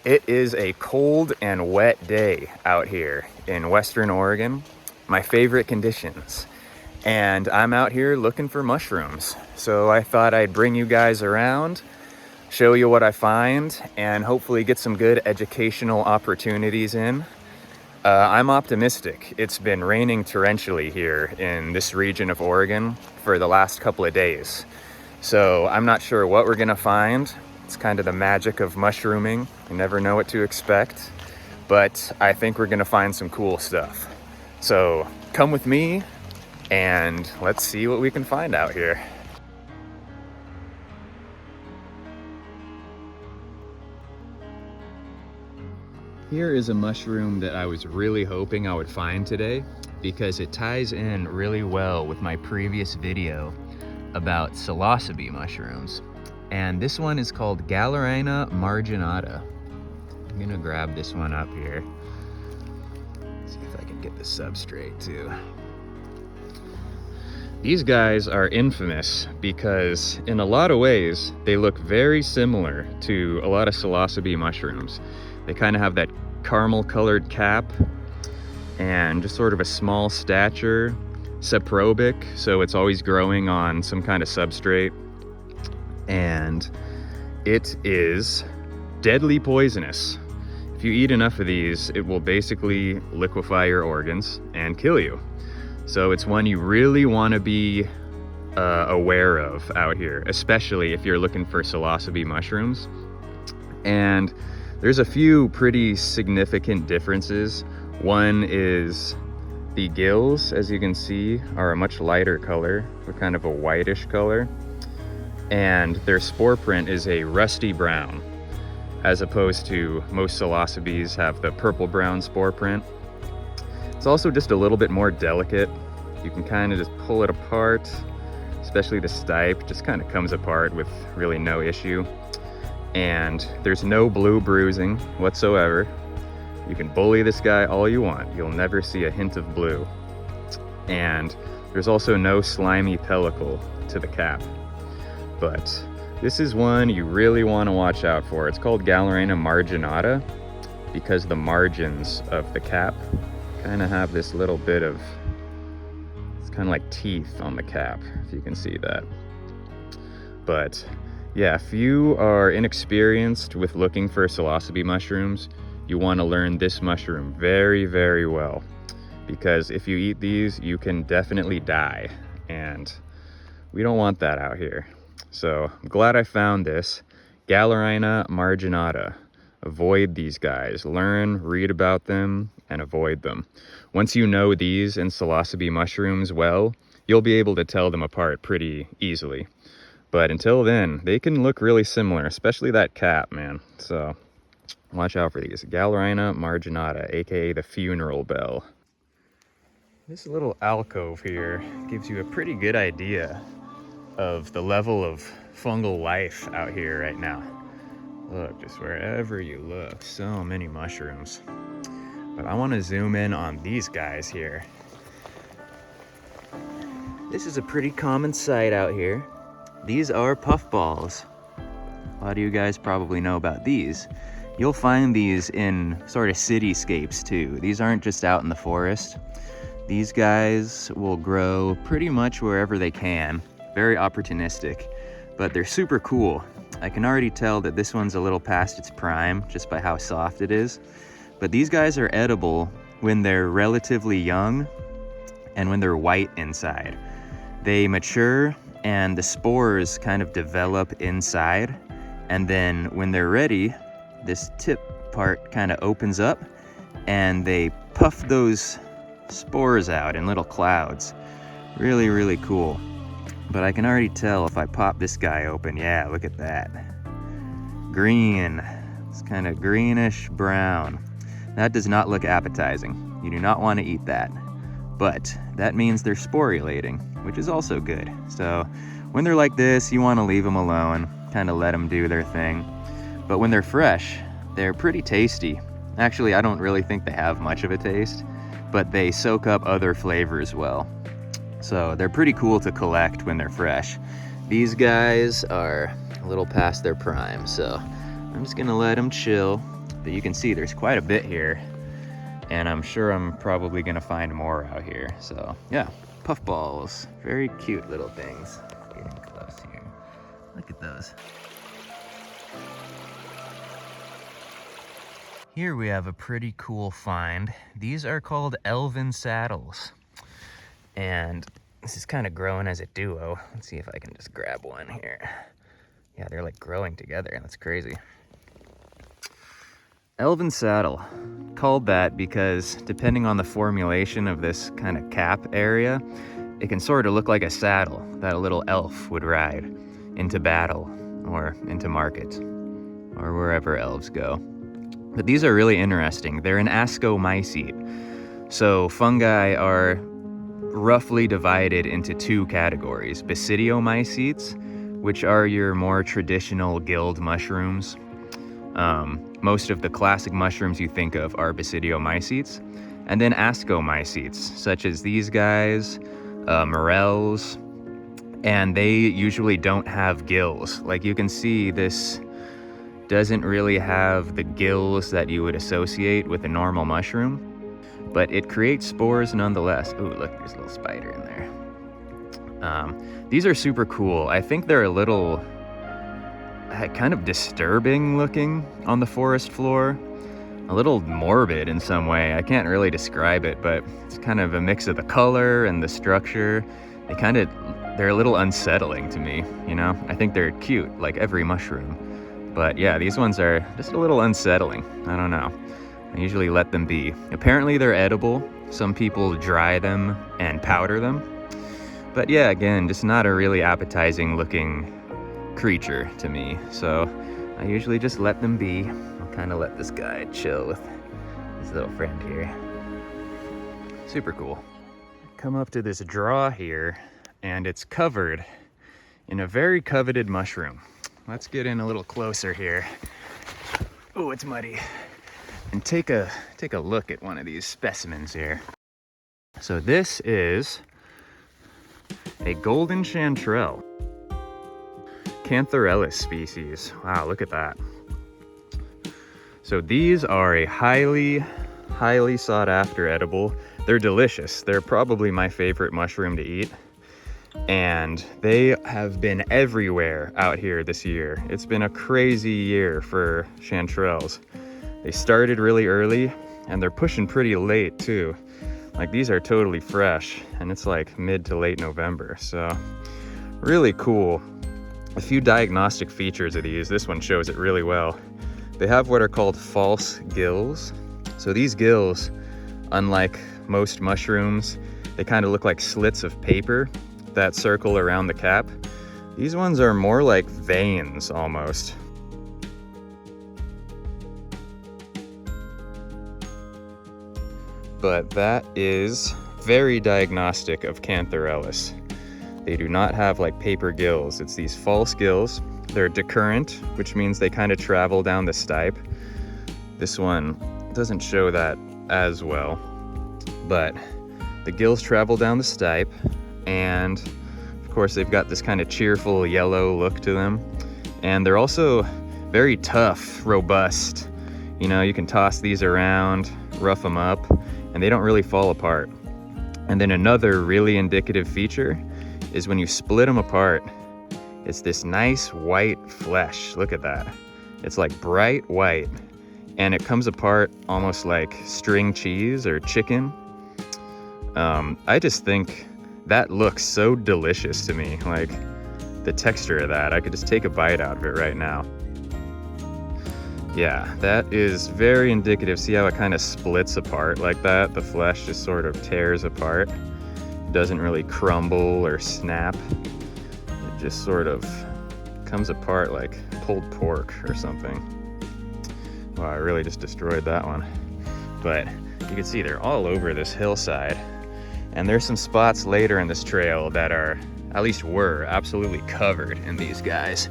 It is a cold and wet day out here in Western Oregon, my favorite conditions. And I'm out here looking for mushrooms. So I thought I'd bring you guys around, show you what I find, and hopefully get some good educational opportunities in. I'm optimistic. It's been raining torrentially here in this region of Oregon for the last couple of days. So I'm not sure what we're gonna find. It's kind of the magic of mushrooming. You never know what to expect, but I think we're gonna find some cool stuff. So come with me and let's see what we can find out here. Here is a mushroom that I was really hoping I would find today because it ties in really well with my previous video about psilocybe mushrooms. And this one is called Gallerina Marginada. I'm gonna grab this one up here. See if I can get the substrate too. These guys are infamous because in a lot of ways, they look very similar to a lot of psilocybe mushrooms. They kind of have that caramel colored cap and just sort of a small stature, saprobic, so it's always growing on some kind of substrate. And it is deadly poisonous. If you eat enough of these, it will basically liquefy your organs and kill you. So it's one you really want to be aware of out here, especially if you're looking for psilocybe mushrooms. And there's a few pretty significant differences. One is the gills, as you can see, are a much lighter color, with kind of a whitish color. And their spore print is a rusty brown, as opposed to most psilocybes have the purple brown spore print. It's also just a little bit more delicate. You can kind of just pull it apart, especially the stipe just kind of comes apart with really no issue. And there's no blue bruising whatsoever. You can bully this guy all you want. You'll never see a hint of blue. And there's also no slimy pellicle to the cap. But this is one you really want to watch out for. It's called Gallerina Marginata because the margins of the cap kind of have this little bit of, it's kind of like teeth on the cap, if you can see that. But yeah, if you are inexperienced with looking for psilocybe mushrooms, you want to learn this mushroom very, very well. Because if you eat these, you can definitely die. And we don't want that out here. So I'm glad I found this. Gallerina Marginata. Avoid these guys. Learn, read about them, and avoid them. Once you know these and psilocybe mushrooms well, you'll be able to tell them apart pretty easily. But until then, they can look really similar, especially that cap, man. So watch out for these. Gallerina Marginata, aka the funeral bell. This little alcove here gives you a pretty good idea of the level of fungal life out here right now. Look, just wherever you look, so many mushrooms. But I want to zoom in on these guys here. This is a pretty common sight out here. These are puffballs. A lot of you guys probably know about these. You'll find these in sort of cityscapes too. These aren't just out in the forest. These guys will grow pretty much wherever they can. Very opportunistic, but they're super cool. I can already tell that this one's a little past its prime just by how soft it is. But these guys are edible when they're relatively young and when they're white inside. They mature and the spores kind of develop inside. And then when they're ready, this tip part kind of opens up and they puff those spores out in little clouds. Really, really cool. But I can already tell if I pop this guy open, yeah, look at that. Green, it's kind of greenish brown. That does not look appetizing. You do not want to eat that. But that means they're sporulating, which is also good. So when they're like this, you want to leave them alone, kind of let them do their thing. But when they're fresh, they're pretty tasty. Actually, I don't really think they have much of a taste, but they soak up other flavors well. So they're pretty cool to collect when they're fresh. These guys are a little past their prime, so I'm just gonna let them chill. But you can see there's quite a bit here, and I'm sure I'm probably gonna find more out here. So yeah, puffballs, very cute little things. Getting close here. Look at those. Here we have a pretty cool find. These are called Elven Saddles. And this is kind of growing as a duo. Let's see if I can just grab one here. Yeah, they're like growing together. That's crazy. Elven Saddle, called that because depending on the formulation of this kind of cap area, it can sort of look like a saddle that a little elf would ride into battle or into market or wherever elves go. But these are really interesting. They're an ascomycete. So fungi are roughly divided into two categories: basidiomycetes, which are your more traditional guild mushrooms. Most of the classic mushrooms you think of are basidiomycetes. And then ascomycetes, such as these guys, morels, and they usually don't have gills. Like you can see, this doesn't really have the gills that you would associate with a normal mushroom, but it creates spores nonetheless. Ooh, look, there's a little spider in there. These are super cool. I think they're a little kind of disturbing looking on the forest floor. A little morbid in some way. I can't really describe it, but it's kind of a mix of the color and the structure. They're a little unsettling to me, you know? I think they're cute, like every mushroom. But yeah, these ones are just a little unsettling. I don't know. I usually let them be. Apparently they're edible. Some people dry them and powder them. But yeah, again, just not a really appetizing looking creature to me. So I usually just let them be. I'll kind of let this guy chill with his little friend here. Super cool. Come up to this draw here, and it's covered in a very coveted mushroom. Let's get in a little closer here. Oh, it's muddy. And take a look at one of these specimens here. So this is a golden chantrell, Cantharellus species. Wow, look at that. So these are a highly sought after edible. They're delicious. They're probably my favorite mushroom to eat. And they have been everywhere out here this year. It's been a crazy year for chanterelles. They started really early, and they're pushing pretty late too. Like, these are totally fresh, and it's like mid to late November, so really cool. A few diagnostic features of these. This one shows it really well. They have what are called false gills. So these gills, unlike most mushrooms, they kind of look like slits of paper that circle around the cap. These ones are more like veins almost. But that is very diagnostic of Cantharellus. They do not have like paper gills. It's these false gills. They're decurrent, which means they kind of travel down the stipe. This one doesn't show that as well, but the gills travel down the stipe, and of course they've got this kind of cheerful yellow look to them. And they're also very tough, robust. You know, you can toss these around, rough them up, and they don't really fall apart. And then another really indicative feature is when you split them apart, it's this nice white flesh. Look at that. It's like bright white, and it comes apart almost like string cheese or chicken. I just think that looks so delicious to me. Like, the texture of that, I could just take a bite out of it right now. Yeah, that is very indicative. See how it kind of splits apart like that? The flesh just sort of tears apart. It doesn't really crumble or snap. It just sort of comes apart like pulled pork or something. Wow, I really just destroyed that one. But you can see they're all over this hillside. And there's some spots later in this trail that are, at least were, absolutely covered in these guys.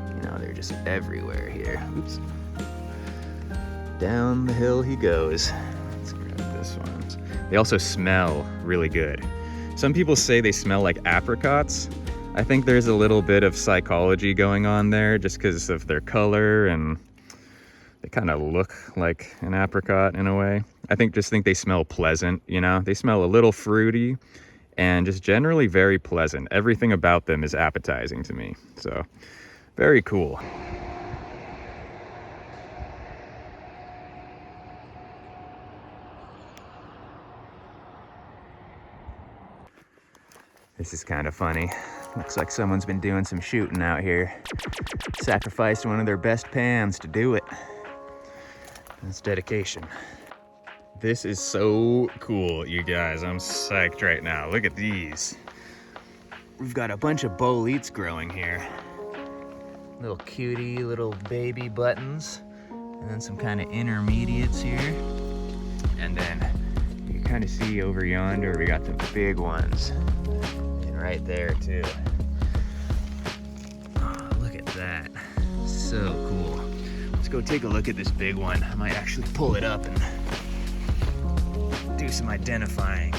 You know, they're just everywhere here. Oops. Down the hill he goes. Let's grab this one. They also smell really good. Some people say they smell like apricots. I think there's a little bit of psychology going on there just because of their color and the kind of look like an apricot in a way. I think they smell pleasant, you know? They smell a little fruity and just generally very pleasant. Everything about them is appetizing to me. So, very cool. This is kind of funny. Looks like someone's been doing some shooting out here. Sacrificed one of their best pans to do it. That's dedication. This is so cool, you guys. I'm psyched right now. Look at these. We've got a bunch of bolites growing here. Little cutie, little baby buttons. And then some kind of intermediates here. And then you can kind of see over yonder, we got the big ones. And right there too. Oh, look at that. So cool. Let's go take a look at this big one. I might actually pull it up and do some identifying.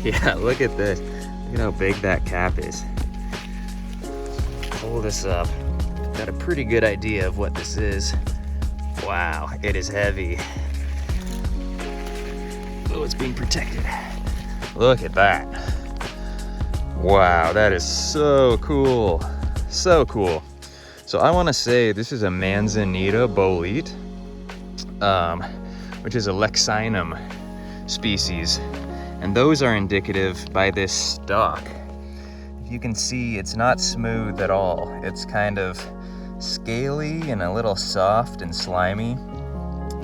Yeah, look at this. Look at how big that cap is. Pull this up. Got a pretty good idea of what this is. Wow, it is heavy. Oh, it's being protected. Look at that. Wow, that is so cool. So cool. So I want to say this is a Manzanita Bolit, which is a Lexinum species. And those are indicative by this stalk. If you can see, it's not smooth at all. It's kind of scaly and a little soft and slimy.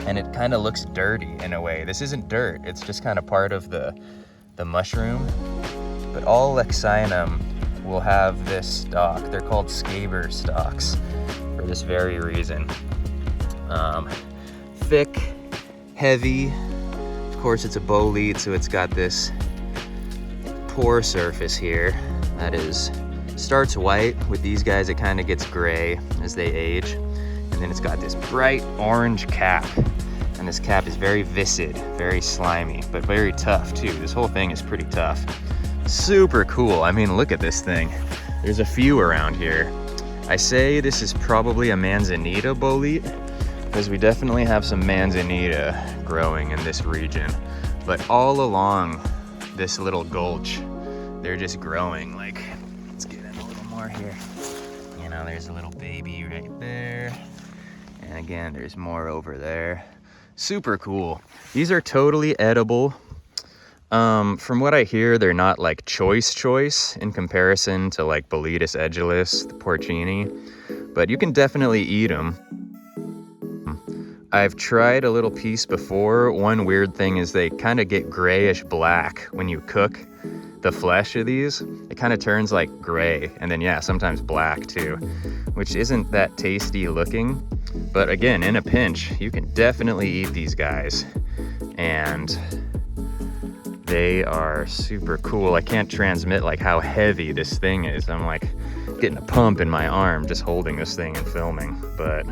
And it kind of looks dirty in a way. This isn't dirt, it's just kind of part of the mushroom. But all Lexinum will have this stalk. They're called scaber stalks for this very reason. Thick, heavy. Of course, it's a bolit, so it's got this pore surface here that starts white. With these guys, it kind of gets gray as they age. And then it's got this bright orange cap. And this cap is very viscid, very slimy, but very tough too. This whole thing is pretty tough. Super cool. I mean, look at this thing. There's a few around here. I say this is probably a Manzanita Bolit because we definitely have some Manzanita growing in this region. But all along this little gulch, they're just growing. Like, let's get in a little more here. You know, there's a little baby right there. And again, there's more over there. Super cool. These are totally edible. From what I hear, they're not like choice in comparison to like Boletus edulis, the porcini, but you can definitely eat them. I've tried a little piece before. One weird thing is they kind of get grayish black when you cook the flesh of these. It kind of turns like gray, and then yeah, sometimes black too, which isn't that tasty looking. But again, in a pinch, you can definitely eat these guys. And they are super cool. I can't transmit like how heavy this thing is. I'm like getting a pump in my arm just holding this thing and filming, but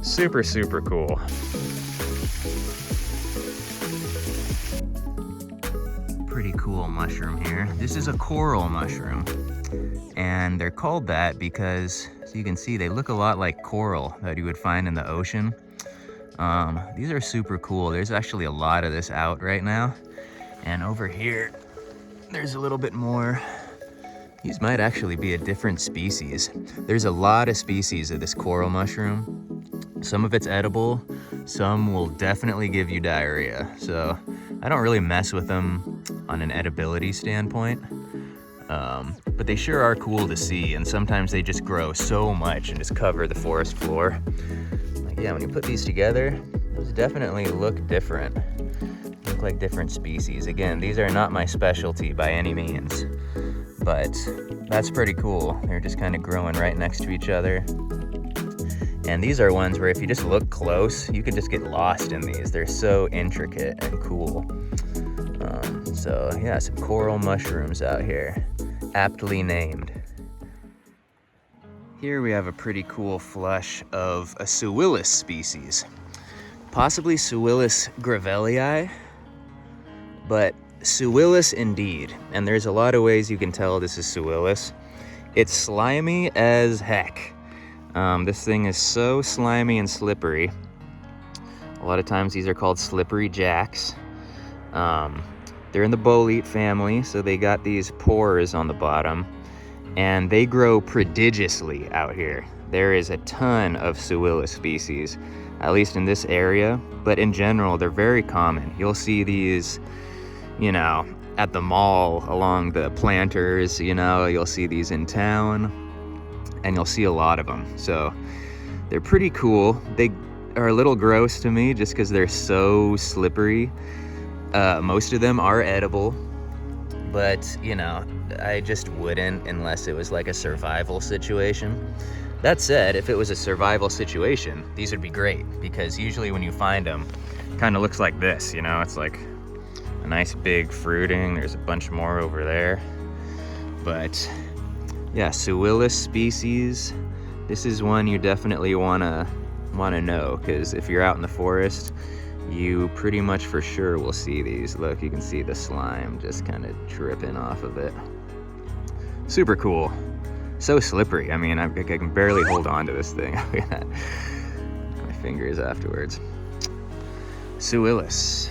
super, super cool. Pretty cool mushroom here. This is a coral mushroom, and they're called that because, so you can see, they look a lot like coral that you would find in the ocean. These are super cool. There's actually a lot of this out right now. And over here, there's a little bit more. These might actually be a different species. There's a lot of species of this coral mushroom. Some of it's edible, some will definitely give you diarrhea. So I don't really mess with them on an edibility standpoint. But they sure are cool to see, and sometimes they just grow so much and just cover the forest floor. Like, yeah, when you put these together, those definitely look different. Look like different species. Again, these are not my specialty by any means, but that's pretty cool. They're just kind of growing right next to each other. And these are ones where if you just look close, you can just get lost in these. They're so intricate and cool. So yeah, some coral mushrooms out here, aptly named. Here we have a pretty cool flush of a Suillus species, possibly Suillus gravelii, but Suillus indeed. And there's a lot of ways you can tell this is Suillus. It's slimy as heck. This thing is so slimy and slippery. A lot of times these are called slippery jacks. They're in the bolete family, so they got these pores on the bottom, and they grow prodigiously out here. There is a ton of Suilla species, at least in this area, but in general, they're very common. You'll see these, you know, at the mall along the planters, you know, you'll see these in town, and you'll see a lot of them. So they're pretty cool. They are a little gross to me just because they're so slippery. Most of them are edible, but you know, I just wouldn't unless it was like a survival situation. That said, if it was a survival situation, these would be great, because usually when you find them, it kind of looks like this, you know, it's like a nice big fruiting. There's a bunch more over there. But yeah, Suilla species, this is one you definitely wanna know, because if you're out in the forest, you pretty much for sure will see these. Look, you can see the slime just kind of dripping off of it. Super cool. So slippery. I mean, I can barely hold on to this thing. Look at that. My fingers afterwards. Suillas.